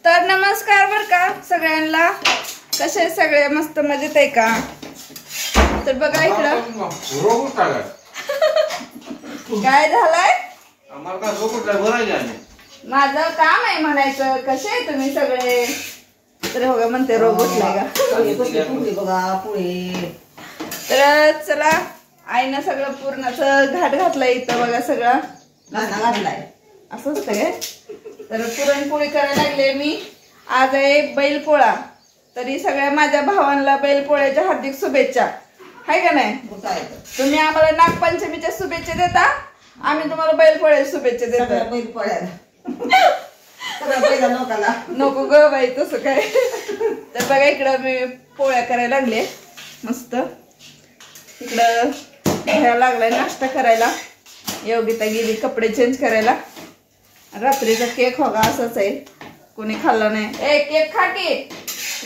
तर नमस्कार बर का सगळ्यांना, कसे सगळे मस्त मजेत आहे का? तर बघा इकडं काय झालंय, माझं काम आहे म्हणायचं. कसे आहे तुम्ही सगळे? तर बघा म्हणते रोग उठलाय का? तर चला, आईनं सगळं पूर्णाचं घाट घातलंय इथं बघा, सगळं घातलाय. असं असतं काय? तर पुरणपोळी करायला लागले मी. आज आहे बैलपोळा. तरी सगळ्या माझ्या भावांना बैलपोळ्याच्या हार्दिक शुभेच्छा, हाय का नाही? तुम्ही आम्हाला नागपंचमीच्या शुभेच्छा देता, आम्ही तुम्हाला बैलपोळ्याच्या शुभेच्छा देतो. नको ग बाई तसं काय. तर बघा इकडं मी पोळ्या करायला लागले मस्त. इकडं घ्यायला लागलाय नाश्ता करायला. योगिता गेली कपडे चेंज करायला. रात्रीचा केक होगा असंच आहे, कोणी खाल्ला नाही. ए केक खा की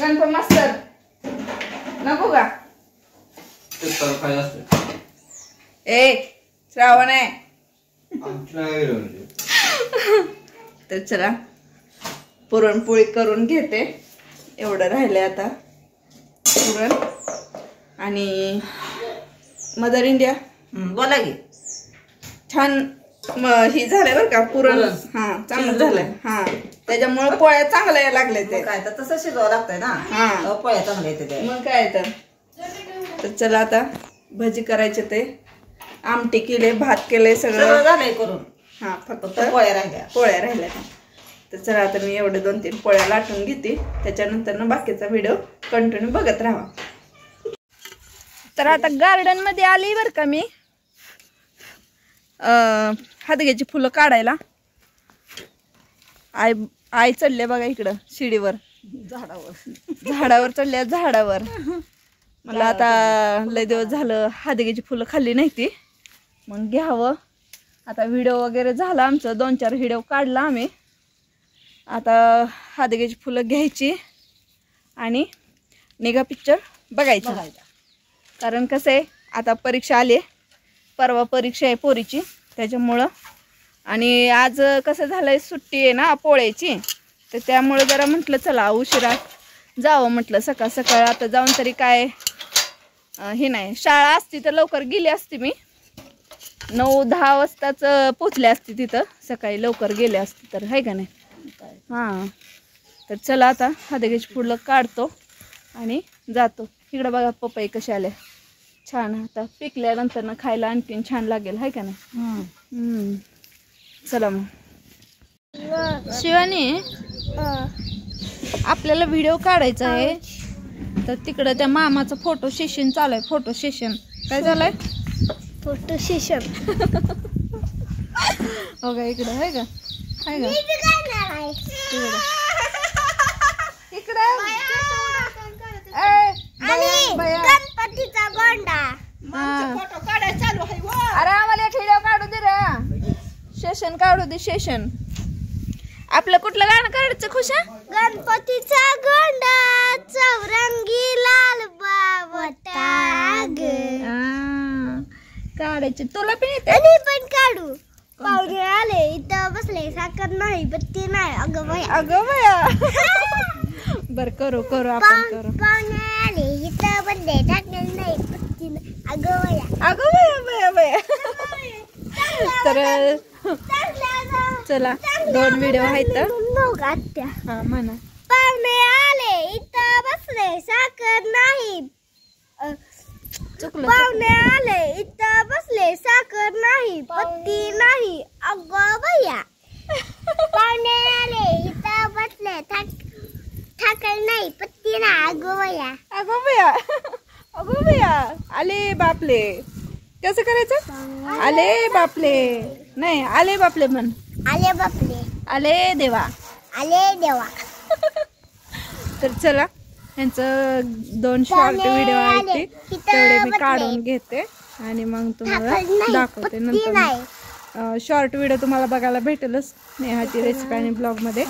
गणपत मास्तर, नको का? ए श्रावण आहे. तर चला पुरणपोळी करून घेते. एवढं राहिलंय आता पुरण. आणि मदर इंडिया बोला की, छान ही झालंय बरं का पुरण. हा चांगलं झालंय. हा त्याच्यामुळे पोळ्या चांगल्या यायला लागले. ते काय तर तसं शिजवावं लागतंय ना. हा पोळ्या चांगल्या येते मग काय तर चला आता भजी करायचे. ते आमटी केले, भात केले, सगळं झालंय करून. हा फक्त पोळ्या राहिल्या. तर चला आता मी एवढे 2-3 पोळ्या लाटून घेते. त्याच्यानंतर बाकीचा व्हिडिओ कंटिन्यू बघत राहा. तर आता गार्डन मध्ये आली बर का मी, हादग्याची फुलं काढायला. आई चढले बघा इकडं शिडीवर, झाडावर चढल्या. झाडावर मला आता लय दिवस झालं हादग्याची फुलं खाल्ली नाही ती, मग घ्यावं. आता व्हिडिओ वगैरे झाला आमचं, 2-4 व्हिडिओ काढला आम्ही. आता हादग्याची फुलं घ्यायची आणि निघा पिक्चर बघायचा. कारण कसं आहे, आता परीक्षा आली, परवा परीक्षा आहे पोरीची, त्याच्यामुळं. आणि आज कसं झालंय, सुट्टी आहे ना पोळ्याची, तर त्यामुळं जरा म्हटलं चला उशिरा जावं म्हटलं. सकाळ सकाळ आता जाऊन तरी काय हे नाही. शाळा असती तर लवकर गेली असती मी, 9-10 वाजताच पोचले असते तिथं. सकाळी लवकर गेले असते तर, आहे का नाही? हां तर चला आता हादग्याची फुलं काढतो आणि जातो. इकडं बघा पपई कशा आल्या छान. आता पिकल्यानंतर ना खायला आणखीन छान लागेल, आहे का नाही? चला मग शिवानी, आपल्याला व्हिडिओ काढायचा आहे. तर तिकडं त्या मामाचं फोटो सेशन चालू आहे. फोटो सेशन काय झालंय? फोटो सेशन हो का? इकडं आहे का? आहे का गणपतीचा गोंडा फोटो काढायला चालू आहे. अरे आम्हाला एक व्हिडिओ काढू दे रे, सेशन काढू दे. सेशन आपलं कुठलं गाणं काढायचं खुशा? गणपतीचा गोंडा चौरंगी लाल बावटा ग काढायचे. तुला पण येते? आणि पण काढू. पाहुणे आले, इथं बसले, साखर नाही, बत्ती नाही. अगं बया, अगं बया. बर करू आपण करू. पाहुणे आले, इथं बसले, साखर नाही, बत्ती नाही. अगं बया, अगं बया. तर चला 2 व्हिडिओ आहेत. हा म्हणा. पाहुणे आले, इथं बसले, साखर नाही. चुकलं. पाहुणे आले, इथं बसले, साखर नाही, पत्ती नाही. अगं बया. पाहुणे आले, इथं बसले, साखर नाही, पत्ती नाही. अगं बया. आले बापले. कसं करायचं? आले बापले नाही, आले बापले म्हण. आले बापले. आले देवा. तर चला, यांचं 2 शॉर्ट व्हिडिओ आहेत, तेवढे मी काढून घेते आणि मग तुम्हाला दाखवते. नंतर शॉर्ट व्हिडिओ तुम्हाला बघायला भेटेलच. नेहाची रेसिपी आणि ब्लॉग मध्ये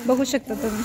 बघू शकता तुम्ही.